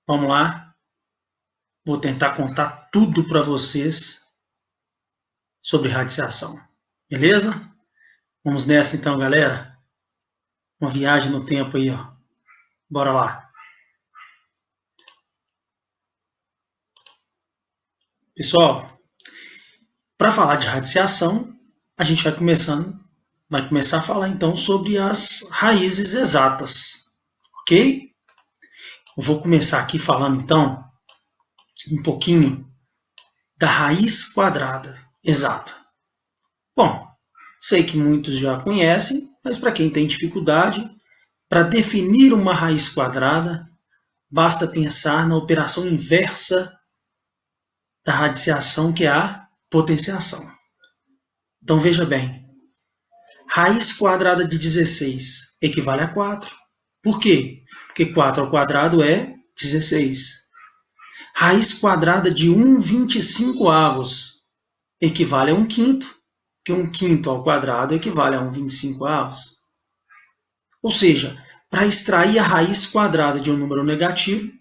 Vamos lá. Vou tentar contar tudo para vocês sobre radiação. Beleza? Vamos nessa então, galera. Uma viagem no tempo aí, ó. Bora lá. Pessoal, para falar de radiação, a gente vai começar a falar então sobre as raízes exatas, ok? Eu vou começar aqui falando então um pouquinho da raiz quadrada exata. Bom, sei que muitos já conhecem, mas para quem tem dificuldade, para definir uma raiz quadrada, basta pensar na operação inversa da radiação, que é a potenciação. Então veja bem, raiz quadrada de 16 equivale a 4. Por quê? Porque 4 ao quadrado é 16. Raiz quadrada de 1/25 equivale a 1/5, que 1/5 ao quadrado equivale a 1/25. Ou seja, para extrair a raiz quadrada de um número negativo,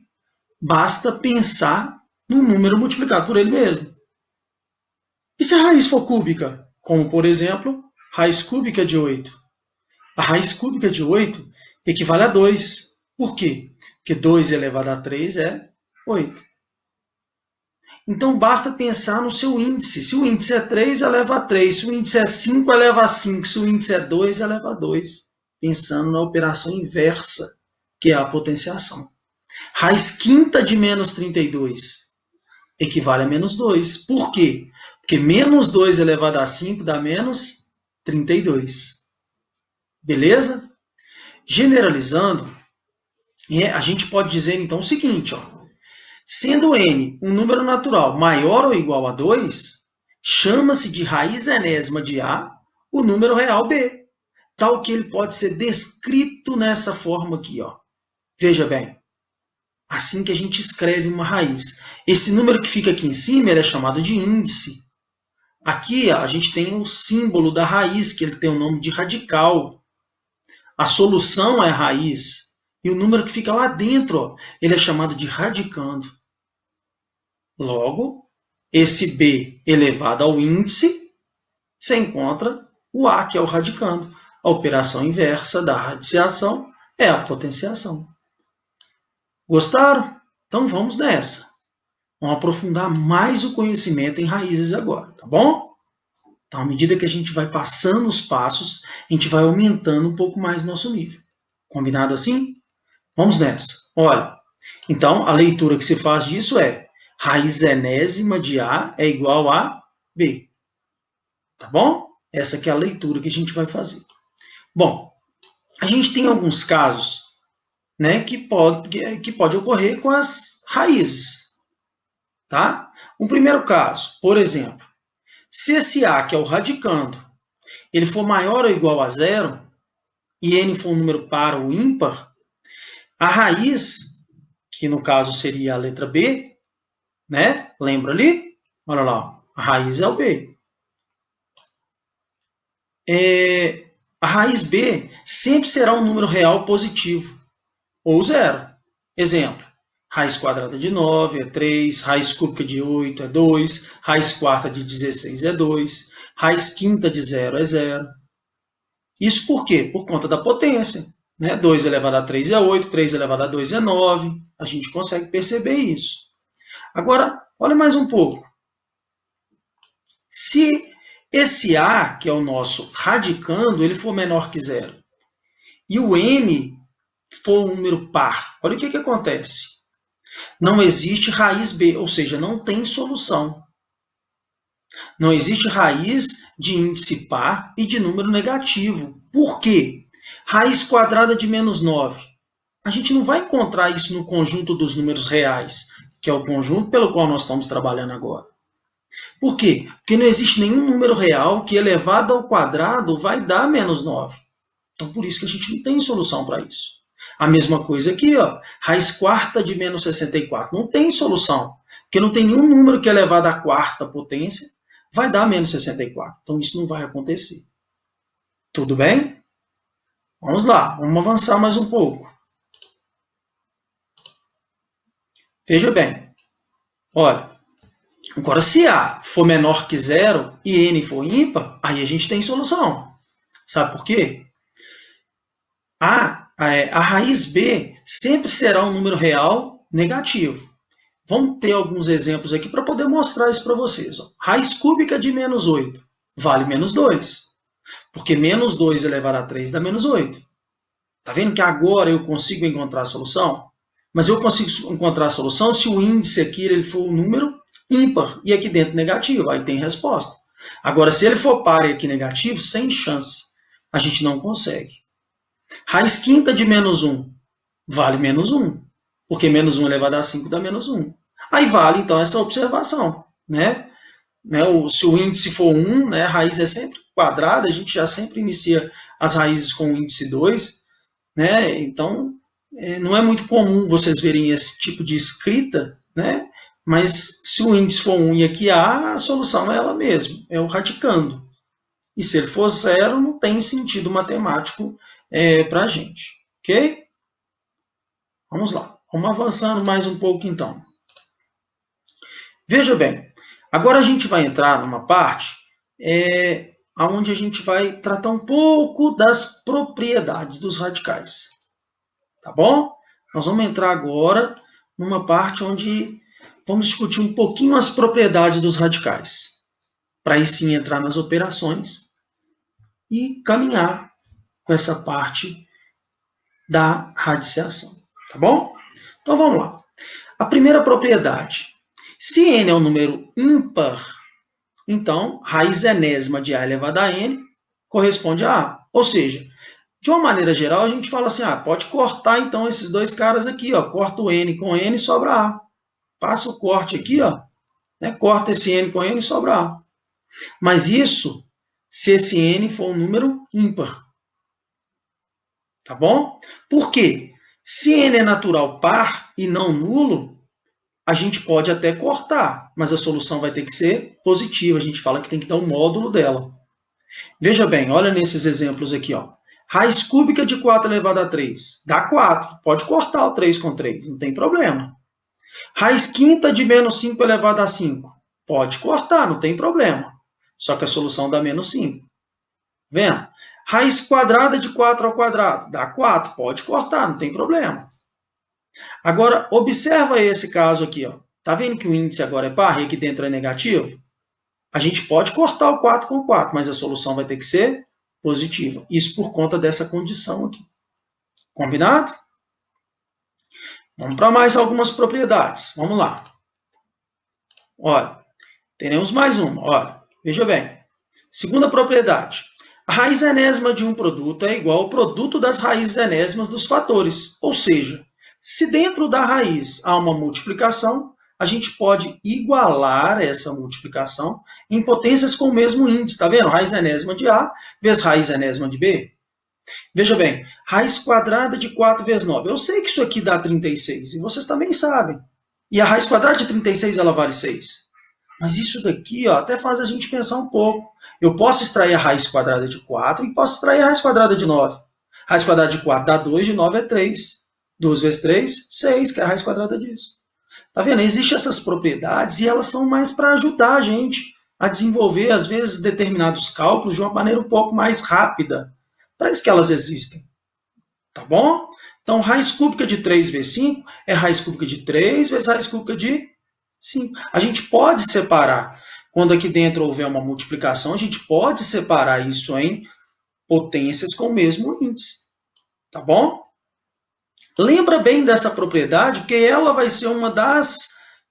basta pensar num número multiplicado por ele mesmo. E se a raiz for cúbica? Como, por exemplo, raiz cúbica de 8. A raiz cúbica de 8 equivale a 2. Por quê? Porque 2 elevado a 3 é 8. Então, basta pensar no seu índice. Se o índice é 3, eleva a 3. Se o índice é 5, eleva a 5. Se o índice é 2, eleva a 2. Pensando na operação inversa, que é a potenciação. Raiz quinta de menos 32 equivale a menos 2. Por quê? Porque menos 2 elevado a 5 dá menos 32. Beleza? Generalizando, a gente pode dizer então o seguinte, ó. Sendo n um número natural maior ou igual a 2, chama-se de raiz enésima de A o número real B, tal que ele pode ser descrito nessa forma aqui, ó. Veja bem, assim que a gente escreve uma raiz. Esse número que fica aqui em cima ele é chamado de índice. Aqui ó, a gente tem o símbolo da raiz, que ele tem o nome de radical. A solução é a raiz. E o número que fica lá dentro, ó, ele é chamado de radicando. Logo, esse B elevado ao índice, você encontra o A, que é o radicando. A operação inversa da radiação é a potenciação. Gostaram? Então vamos nessa. Vamos aprofundar mais o conhecimento em raízes agora, tá bom? Então, à medida que a gente vai passando os passos, a gente vai aumentando um pouco mais nosso nível. Combinado assim? Vamos nessa. Olha, então a leitura que se faz disso é raiz enésima de A é igual a B. Tá bom? Essa aqui é a leitura que a gente vai fazer. Bom, a gente tem alguns casos, né, que pode ocorrer com as raízes. Tá? Um primeiro caso, por exemplo, se esse A, que é o radicando, ele for maior ou igual a 0, e n for um número par ou ímpar, a raiz, que no caso seria a letra B, né? Lembra ali? Olha lá, a raiz é o B. A raiz B sempre será um número real positivo, ou zero. Exemplo, raiz quadrada de 9 é 3, raiz cúbica de 8 é 2, raiz quarta de 16 é 2, raiz quinta de 0 é 0. Isso por quê? Por conta da potência. Né? 2 elevado a 3 é 8, 3 elevado a 2 é 9. A gente consegue perceber isso. Agora, olha mais um pouco. Se esse A, que é o nosso radicando, ele for menor que 0, e o n for um número par, olha o que acontece. Não existe raiz B, ou seja, não tem solução. Não existe raiz de índice par e de número negativo. Por quê? Raiz quadrada de menos 9. A gente não vai encontrar isso no conjunto dos números reais, que é o conjunto pelo qual nós estamos trabalhando agora. Por quê? Porque não existe nenhum número real que elevado ao quadrado vai dar menos 9. Então, por isso que a gente não tem solução para isso. A mesma coisa aqui, ó, raiz quarta de menos 64. Não tem solução, porque não tem nenhum número que elevado à quarta potência vai dar menos 64. Então, isso não vai acontecer. Tudo bem? Vamos lá, vamos avançar mais um pouco. Veja bem, olha, agora se A for menor que zero e N for ímpar, aí a gente tem solução. Sabe por quê? A raiz B sempre será um número real negativo. Vamos ter alguns exemplos aqui para poder mostrar isso para vocês. Ó. Raiz cúbica de menos 8 vale menos 2, porque menos 2 elevado a 3 dá menos 8. Está vendo que agora eu consigo encontrar a solução? Mas eu consigo encontrar a solução se o índice aqui ele for um número ímpar e aqui dentro negativo, aí tem resposta. Agora, se ele for par e aqui negativo, sem chance. A gente não consegue. Raiz quinta de menos 1 vale menos 1, porque menos 1 elevado a 5 dá menos 1. Aí vale, então, essa observação. Né? Se o índice for 1, né, a raiz é sempre quadrada, a gente já sempre inicia as raízes com o índice 2. Né? Então, não é muito comum vocês verem esse tipo de escrita, né? Mas se o índice for 1 e aqui A solução é ela mesma, é o radicando. E se ele for 0, não tem sentido matemático para a gente. Ok? Vamos lá. Vamos avançando mais um pouco, então. Veja bem, agora a gente vai entrar numa parte onde a gente vai tratar um pouco das propriedades dos radicais. Tá bom? Nós vamos entrar agora numa parte onde vamos discutir um pouquinho as propriedades dos radicais. Para aí sim entrar nas operações e caminhar com essa parte da radiciação. Tá bom? Então vamos lá. A primeira propriedade. Se n é um número ímpar, então raiz enésima de a elevado a n corresponde a A. Ou seja, de uma maneira geral, a gente fala assim, pode cortar então esses dois caras aqui, ó, corta o n com n e sobra A. Passa o corte aqui, ó, né, corta esse n com n e sobra A. Mas isso se esse n for um número ímpar. Tá bom? Por quê? Se n é natural par e não nulo, a gente pode até cortar, mas a solução vai ter que ser positiva. A gente fala que tem que dar um módulo dela. Veja bem, olha nesses exemplos aqui, ó. Raiz cúbica de 4 elevado a 3 dá 4. Pode cortar o 3 com 3, não tem problema. Raiz quinta de menos 5 elevado a 5. Pode cortar, não tem problema. Só que a solução dá menos 5. Vendo? Raiz quadrada de 4 ao quadrado dá 4. Pode cortar, não tem problema. Agora, observa esse caso aqui. Ó. Tá vendo que o índice agora é par e aqui dentro é negativo? A gente pode cortar o 4 com 4, mas a solução vai ter que ser positiva. Isso por conta dessa condição aqui. Combinado? Vamos para mais algumas propriedades. Vamos lá. Olha, teremos mais uma. Olha, veja bem. Segunda propriedade. A raiz enésima de um produto é igual ao produto das raízes enésimas dos fatores. Ou seja, se dentro da raiz há uma multiplicação, a gente pode igualar essa multiplicação em potências com o mesmo índice. Está vendo? Raiz enésima de A vezes raiz enésima de B. Veja bem, raiz quadrada de 4 vezes 9. Eu sei que isso aqui dá 36, e vocês também sabem. E a raiz quadrada de 36, ela vale 6. Mas isso daqui até faz a gente pensar um pouco. Eu posso extrair a raiz quadrada de 4 e posso extrair a raiz quadrada de 9. Raiz quadrada de 4 dá 2, de 9 é 3. 2 vezes 3, 6, que é a raiz quadrada disso. Tá vendo? Existem essas propriedades e elas são mais para ajudar a gente a desenvolver, às vezes, determinados cálculos de uma maneira um pouco mais rápida. Para isso que elas existem. Tá bom? Então, raiz cúbica de 3 vezes 5 é raiz cúbica de 3 vezes raiz cúbica de 5. A gente pode separar. Quando aqui dentro houver uma multiplicação, a gente pode separar isso em potências com o mesmo índice. Tá bom? Lembra bem dessa propriedade, porque ela vai ser uma das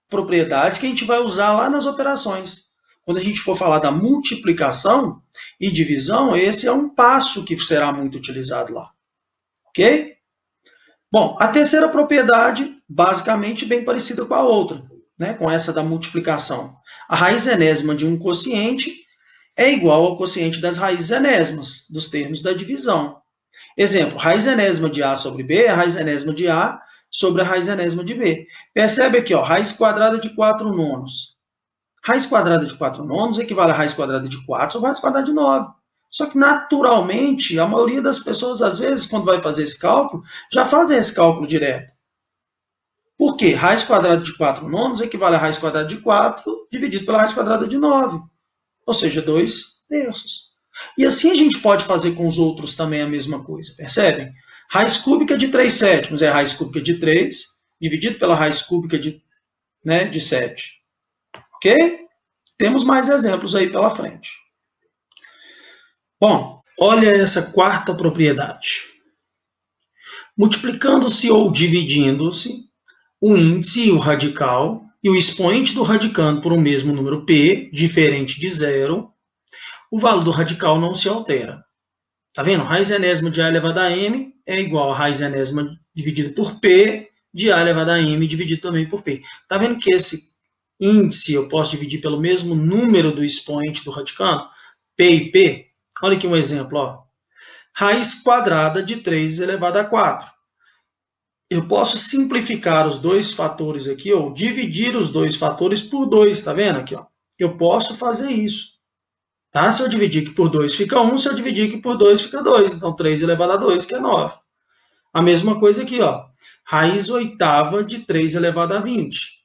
propriedades que a gente vai usar lá nas operações. Quando a gente for falar da multiplicação e divisão, esse é um passo que será muito utilizado lá. Ok? Bom, a terceira propriedade, basicamente bem parecida com a outra, né? Com essa da multiplicação. A raiz enésima de um quociente é igual ao quociente das raízes enésimas, dos termos da divisão. Exemplo, raiz enésima de A sobre B é a raiz enésima de A sobre a raiz enésima de B. Percebe aqui, ó, raiz quadrada de 4 nonos. Raiz quadrada de 4 nonos equivale a raiz quadrada de 4 sobre raiz quadrada de 9. Só que, naturalmente, a maioria das pessoas, às vezes, quando vai fazer esse cálculo, já fazem esse cálculo direto. Por quê? Raiz quadrada de 4 nonos equivale a raiz quadrada de 4 dividido pela raiz quadrada de 9, ou seja, 2 terços. E assim a gente pode fazer com os outros também a mesma coisa, percebem? Raiz cúbica de 3 sétimos é a raiz cúbica de 3, dividido pela raiz cúbica de 7. Ok? Temos mais exemplos aí pela frente. Bom, olha essa quarta propriedade. Multiplicando-se ou dividindo-se o índice e o radical e o expoente do radicando por um mesmo número p, diferente de zero, o valor do radical não se altera. Tá vendo? Raiz enésima de a elevado a m é igual a raiz enésima dividido por p de a elevado a m dividido também por p. Tá vendo que esse índice eu posso dividir pelo mesmo número do expoente do radicando? P e p. Olha aqui um exemplo. Ó. Raiz quadrada de 3 elevado a 4. Eu posso simplificar os dois fatores aqui, ou dividir os dois fatores por 2, tá vendo aqui? Ó? Eu posso fazer isso. Tá? Se eu dividir aqui por 2 fica 1, se eu dividir aqui por 2 fica 2. Então 3 elevado a 2, que é 9. A mesma coisa aqui, ó. Raiz oitava de 3 elevado a 20.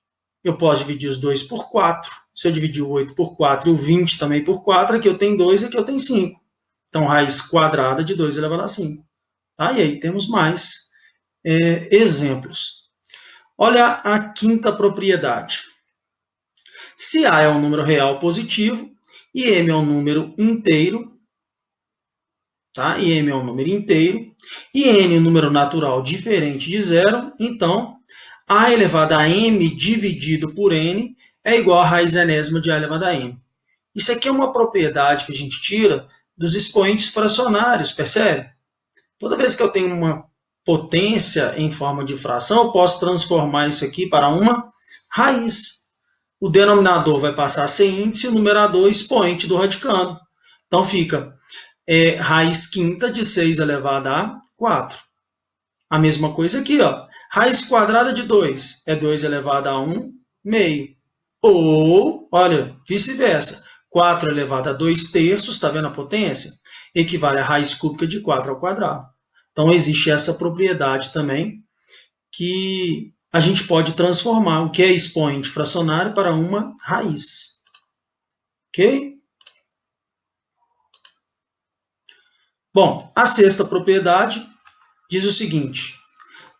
Eu posso dividir os 2 por 4. Se eu dividir o 8 por 4 e o 20 também por 4, aqui eu tenho 2 e aqui eu tenho 5. Então, raiz quadrada de 2 elevado a 5. Tá? E aí temos mais exemplos. Olha a quinta propriedade. Se A é um número real positivo e M é um número inteiro, tá? E M é um número inteiro, e N é um número natural diferente de zero, então A elevado a M dividido por N é igual a raiz enésima de A elevado a M. Isso aqui é uma propriedade que a gente tira dos expoentes fracionários, percebe? Toda vez que eu tenho uma potência em forma de fração, eu posso transformar isso aqui para uma raiz. O denominador vai passar a ser índice e o numerador expoente do radicando. Então fica raiz quinta de 6 elevado a 4. A mesma coisa aqui, ó. Raiz quadrada de 2 é 2 elevado a 1 meio. Ou, olha, vice-versa. 4 elevado a 2 terços, está vendo a potência? Equivale a raiz cúbica de 4 ao quadrado. Então, existe essa propriedade também, que a gente pode transformar o que é expoente fracionário para uma raiz. Ok? Bom, a sexta propriedade diz o seguinte.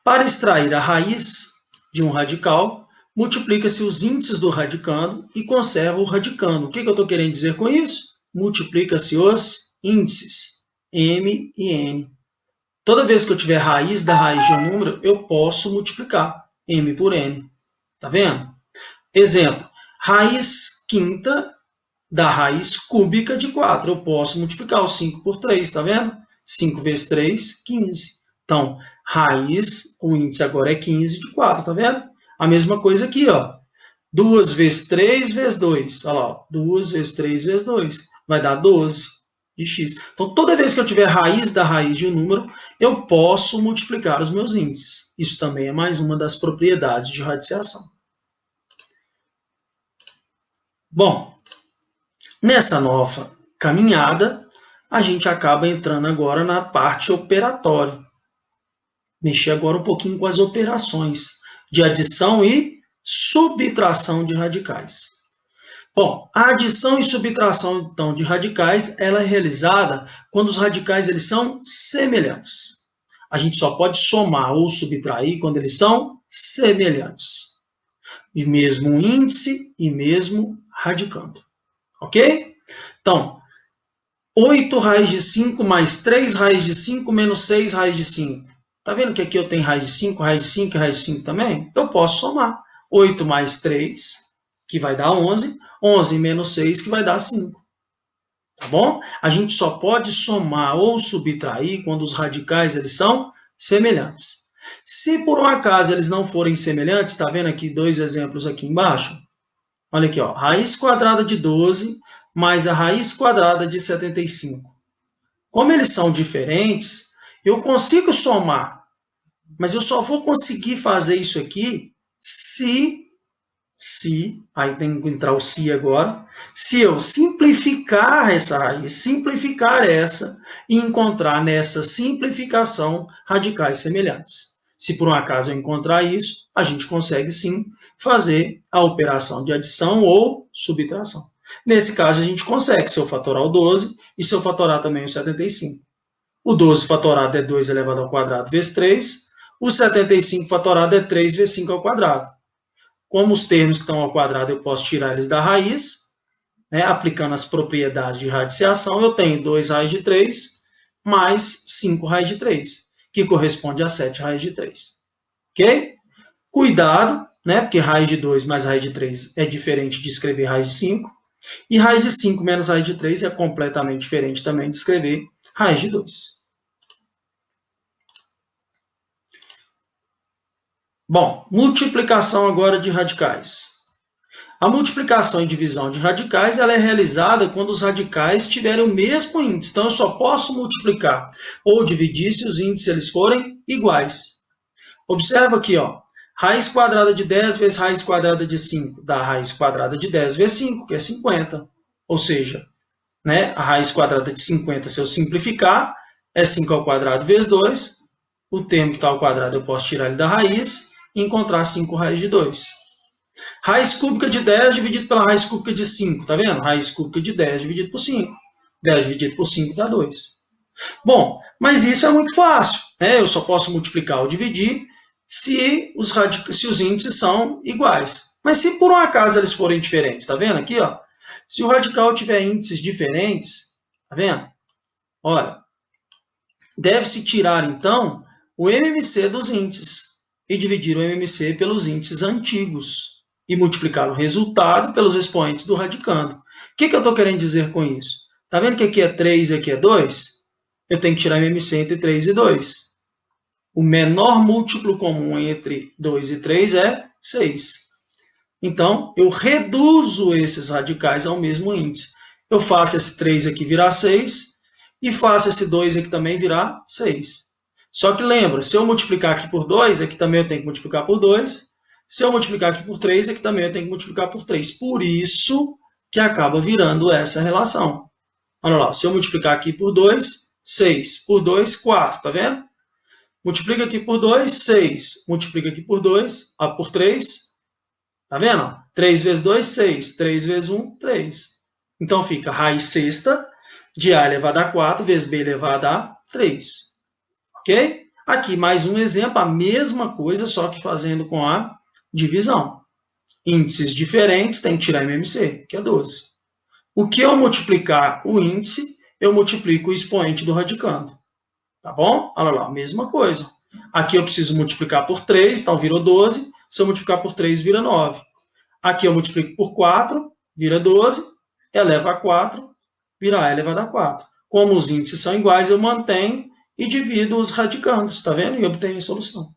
Para extrair a raiz de um radical, multiplica-se os índices do radicando e conserva o radicando. O que eu estou querendo dizer com isso? Multiplica-se os índices, m e n. Toda vez que eu tiver raiz da raiz de um número, eu posso multiplicar m por n. Tá vendo? Exemplo, raiz quinta da raiz cúbica de 4. Eu posso multiplicar o 5 por 3, tá vendo? 5 vezes 3, 15. Então, raiz, o índice agora é 15 de 4, tá vendo? A mesma coisa aqui, ó. 2 vezes 3 vezes 2. Olha lá, ó. 2 vezes 3 vezes 2. Vai dar 12 de x. Então, toda vez que eu tiver raiz da raiz de um número, eu posso multiplicar os meus índices. Isso também é mais uma das propriedades de radiciação. Bom, nessa nova caminhada, a gente acaba entrando agora na parte operatória. Mexer agora um pouquinho com as operações de adição e subtração de radicais. Bom, a adição e subtração então de radicais, ela é realizada quando os radicais eles são semelhantes. A gente só pode somar ou subtrair quando eles são semelhantes. E mesmo índice e mesmo radicando. Ok? Então, 8 raiz de 5 mais 3 raiz de 5 menos 6 raiz de 5. Tá vendo que aqui eu tenho raiz de 5, raiz de 5 e raiz de 5 também? Eu posso somar. 8 mais 3, que vai dar 11. 11 menos 6, que vai dar 5. Tá bom? A gente só pode somar ou subtrair quando os radicais eles são semelhantes. Se por um acaso eles não forem semelhantes, tá vendo aqui dois exemplos aqui embaixo? Olha aqui, ó, raiz quadrada de 12 mais a raiz quadrada de 75. Como eles são diferentes, eu consigo somar, mas eu só vou conseguir fazer isso aqui se, aí tem que entrar o se agora, se eu simplificar essa raiz, simplificar essa e encontrar nessa simplificação radicais semelhantes. Se por um acaso eu encontrar isso, a gente consegue sim fazer a operação de adição ou subtração. Nesse caso, a gente consegue, se eu fatorar o 12 e se eu fatorar também o 75. O 12 fatorado é 2 elevado ao quadrado vezes 3. O 75 fatorado é 3 vezes 5 ao quadrado. Como os termos que estão ao quadrado eu posso tirar eles da raiz, né, aplicando as propriedades de radiciação, eu tenho 2 raiz de 3 mais 5 raiz de 3, que corresponde a 7 raiz de 3. Ok? Cuidado, né, porque raiz de 2 mais raiz de 3 é diferente de escrever raiz de 5. E raiz de 5 menos raiz de 3 é completamente diferente também de escrever raiz de 2. Bom, multiplicação agora de radicais. A multiplicação e divisão de radicais ela é realizada quando os radicais tiverem o mesmo índice. Então, eu só posso multiplicar ou dividir se os índices eles forem iguais. Observa aqui, ó, raiz quadrada de 10 vezes raiz quadrada de 5 dá raiz quadrada de 10 vezes 5, que é 50. Ou seja, né, a raiz quadrada de 50, se eu simplificar, é 5 ao quadrado vezes 2. O termo que está ao quadrado eu posso tirar ele da raiz e encontrar 5 raiz de 2. Raiz cúbica de 10 dividido pela raiz cúbica de 5, tá vendo? Raiz cúbica de 10 dividido por 5. 10 dividido por 5 dá 2. Bom, mas isso é muito fácil, né? Eu só posso multiplicar ou dividir se os índices são iguais. Mas se por um acaso eles forem diferentes, tá vendo aqui, ó? Se o radical tiver índices diferentes, tá vendo? Olha, deve-se tirar, então, o MMC dos índices e dividir o MMC pelos índices antigos e multiplicar o resultado pelos expoentes do radicando. O que eu estou querendo dizer com isso? Tá vendo que aqui é 3 e aqui é 2? Eu tenho que tirar MMC entre 3 e 2. O menor múltiplo comum entre 2 e 3 é 6. Então, eu reduzo esses radicais ao mesmo índice. Eu faço esse 3 aqui virar 6 e faço esse 2 aqui também virar 6. Só que lembra, se eu multiplicar aqui por 2, aqui também eu tenho que multiplicar por 2. Se eu multiplicar aqui por 3, aqui também eu tenho que multiplicar por 3. Por isso que acaba virando essa relação. Olha lá, se eu multiplicar aqui por 2, 6. Por 2, 4, tá vendo? Multiplica aqui por 2, 6. Multiplica aqui por 2, por 3, tá vendo? 3 vezes 2, 6. 3 vezes 1, 3. Então fica raiz sexta de A elevado a 4 vezes B elevado a 3. Ok? Aqui mais um exemplo, a mesma coisa, só que fazendo com a divisão. Índices diferentes, tem que tirar MMC, que é 12. O que eu multiplicar o índice, eu multiplico o expoente do radicando. Tá bom? Olha lá, mesma coisa. Aqui eu preciso multiplicar por 3, então virou 12. Se eu multiplicar por 3, vira 9. Aqui eu multiplico por 4, vira 12. Eleva a 4, vira A elevado a 4. Como os índices são iguais, eu mantenho e divido os radicandos, tá vendo? E obtenho a solução.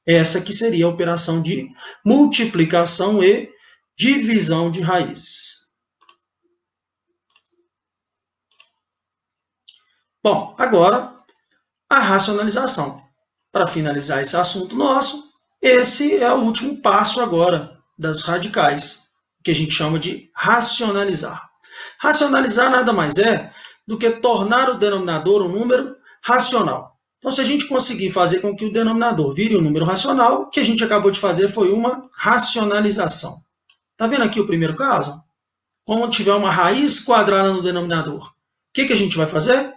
Essa aqui seria a operação de multiplicação e divisão de raízes. Bom, agora a racionalização. Para finalizar esse assunto nosso, esse é o último passo agora das radicais, que a gente chama de racionalizar. Racionalizar nada mais é do que tornar o denominador um número racional. Então, se a gente conseguir fazer com que o denominador vire um número racional, o que a gente acabou de fazer foi uma racionalização. Está vendo aqui o primeiro caso? Como tiver uma raiz quadrada no denominador, o que a gente vai fazer?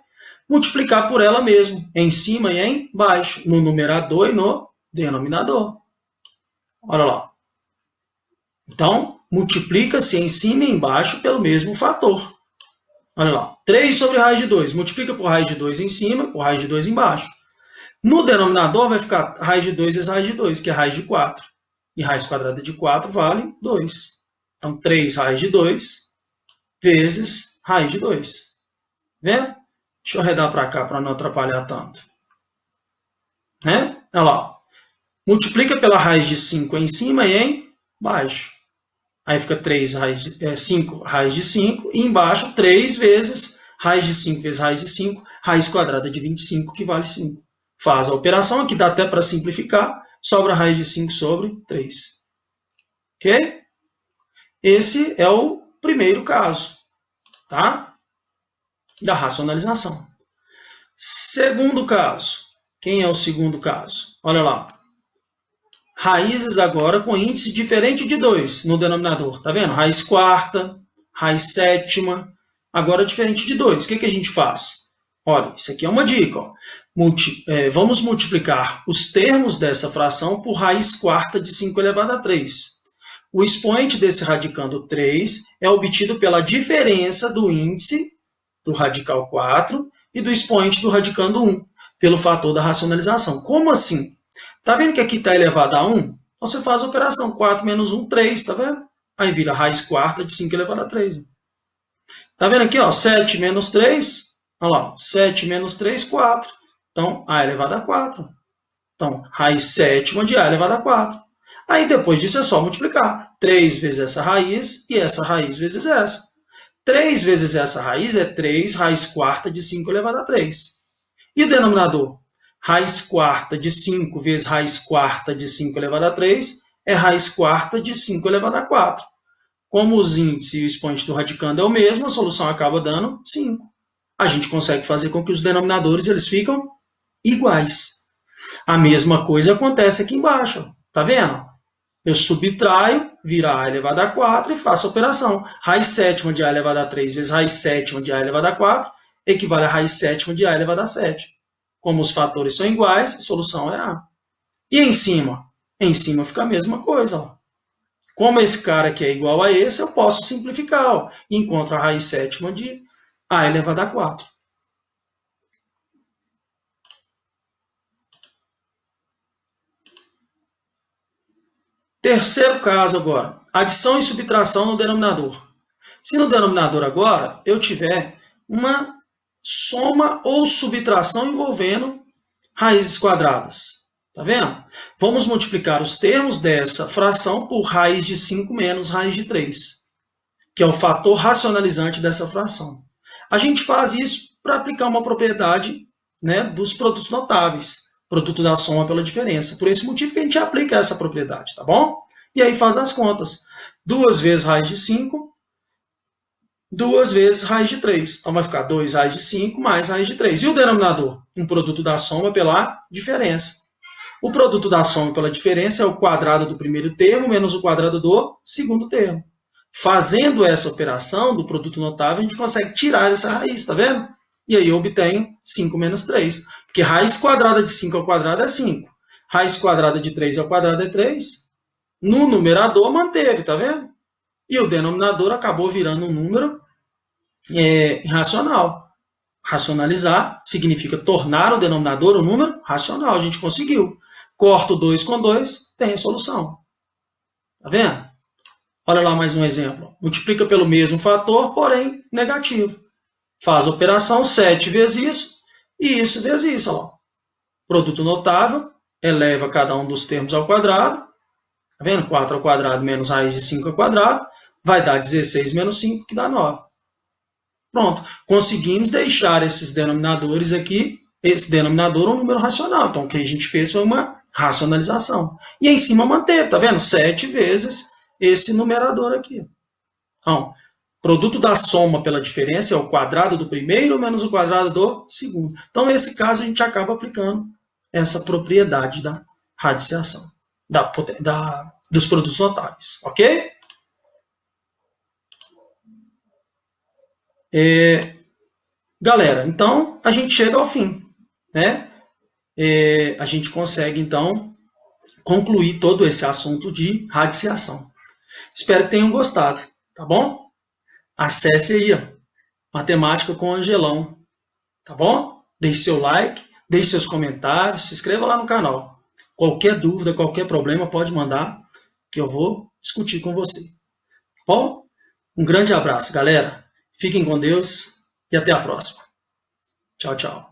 Multiplicar por ela mesmo, em cima e embaixo, no numerador e no denominador. Olha lá. Então, multiplica-se em cima e embaixo pelo mesmo fator. Olha lá, 3 sobre raiz de 2. Multiplica por raiz de 2 em cima, por raiz de 2 embaixo. No denominador vai ficar raiz de 2 vezes raiz de 2, que é raiz de 4. E raiz quadrada de 4 vale 2. Então, 3 raiz de 2 vezes raiz de 2. Vê? Deixa eu arredar para cá para não atrapalhar tanto. Né? Olha lá. Multiplica pela raiz de 5 em cima e embaixo. Aí fica 5 raiz de 5. E embaixo 3 vezes raiz de 5 vezes raiz de 5. Raiz quadrada de 25, que vale 5. Faz a operação, aqui dá até para simplificar. Sobra raiz de 5 sobre 3. Ok? Esse é o primeiro caso. Tá? Da racionalização. Segundo caso. Quem é o segundo caso? Olha lá. raízes agora com índice diferente de 2 no denominador. Tá vendo? Raiz quarta, raiz sétima, agora diferente de 2. O que a gente faz? Olha, isso aqui é uma dica. Ó. Vamos multiplicar os termos dessa fração por raiz quarta de 5 elevado a 3. O expoente desse radicando 3 é obtido pela diferença do índice do radical 4 e do expoente do radicando 1, pelo fator da racionalização. Como assim? Tá vendo que aqui está elevado a 1? Então você faz a operação 4 menos 1, 3, tá vendo? Aí vira raiz quarta de 5 elevado a 3. Tá vendo aqui, ó, 7 menos 3, olha lá, 7 menos 3, 4. Então, A elevado a 4. Então, raiz sétima de A elevado a 4. Aí, depois disso, é só multiplicar. 3 vezes essa raiz e essa raiz vezes essa. 3 vezes essa raiz é 3 raiz quarta de 5 elevado a 3. E o denominador? Raiz quarta de 5 vezes raiz quarta de 5 elevado a 3 é raiz quarta de 5 elevado a 4. Como os índices e o expoente do radicando é o mesmo, a solução acaba dando 5. A gente consegue fazer com que os denominadores eles ficam iguais. A mesma coisa acontece aqui embaixo. Tá vendo? Eu subtraio, vira A elevado a 4 e faço a operação. Raiz sétima de A elevado a 3 vezes raiz sétima de A elevado a 4 equivale a raiz sétima de A elevado a 7. Como os fatores são iguais, a solução é A. E em cima? Em cima fica a mesma coisa. Ó. Como esse cara aqui é igual a esse, eu posso simplificar. Ó. Encontro a raiz sétima de A elevado a 4. Terceiro caso agora, adição e subtração no denominador. Se no denominador agora eu tiver uma soma ou subtração envolvendo raízes quadradas. Tá vendo? Vamos multiplicar os termos dessa fração por raiz de 5 menos raiz de 3, que é o fator racionalizante dessa fração. A gente faz isso para aplicar uma propriedade, né, dos produtos notáveis, produto da soma pela diferença. Por esse motivo que a gente aplica essa propriedade, tá bom? E aí faz as contas. 2 vezes raiz de 5, 2 vezes raiz de 3. Então vai ficar 2 raiz de 5 mais raiz de 3. E o denominador? Um produto da soma pela diferença. O produto da soma pela diferença é o quadrado do primeiro termo menos o quadrado do segundo termo. Fazendo essa operação do produto notável, a gente consegue tirar essa raiz, tá vendo? E aí eu obtenho 5 menos 3. Porque raiz quadrada de 5 ao quadrado é 5. Raiz quadrada de 3 ao quadrado é 3. No numerador manteve, tá vendo? E o denominador acabou virando um número irracional. Racionalizar significa tornar o denominador um número racional. A gente conseguiu. Corto 2 com 2, tem a solução. Tá vendo? Olha lá mais um exemplo. Multiplica pelo mesmo fator, porém negativo. Faz a operação 7 vezes isso e isso vezes isso. Olha lá. Produto notável, eleva cada um dos termos ao quadrado. Tá vendo? 4 ao quadrado menos raiz de 5 ao quadrado vai dar 16 menos 5, que dá 9. Pronto. Conseguimos deixar esses denominadores aqui, esse denominador um número racional. Então, o que a gente fez foi uma racionalização. E em cima manteve, tá vendo? 7 vezes esse numerador aqui. Então, produto da soma pela diferença é o quadrado do primeiro menos o quadrado do segundo. Então, nesse caso, a gente acaba aplicando essa propriedade da radiciação, dos produtos notáveis. Ok? Galera, então a gente chega ao fim, né? A gente consegue, então, concluir todo esse assunto de radiciação. Espero que tenham gostado, tá bom? Acesse aí, ó, Matemática com Angelão, tá bom? Deixe seu like, deixe seus comentários, se inscreva lá no canal. Qualquer dúvida, qualquer problema, pode mandar, que eu vou discutir com você. Tá bom? Um grande abraço, galera. Fiquem com Deus e até a próxima. Tchau, tchau.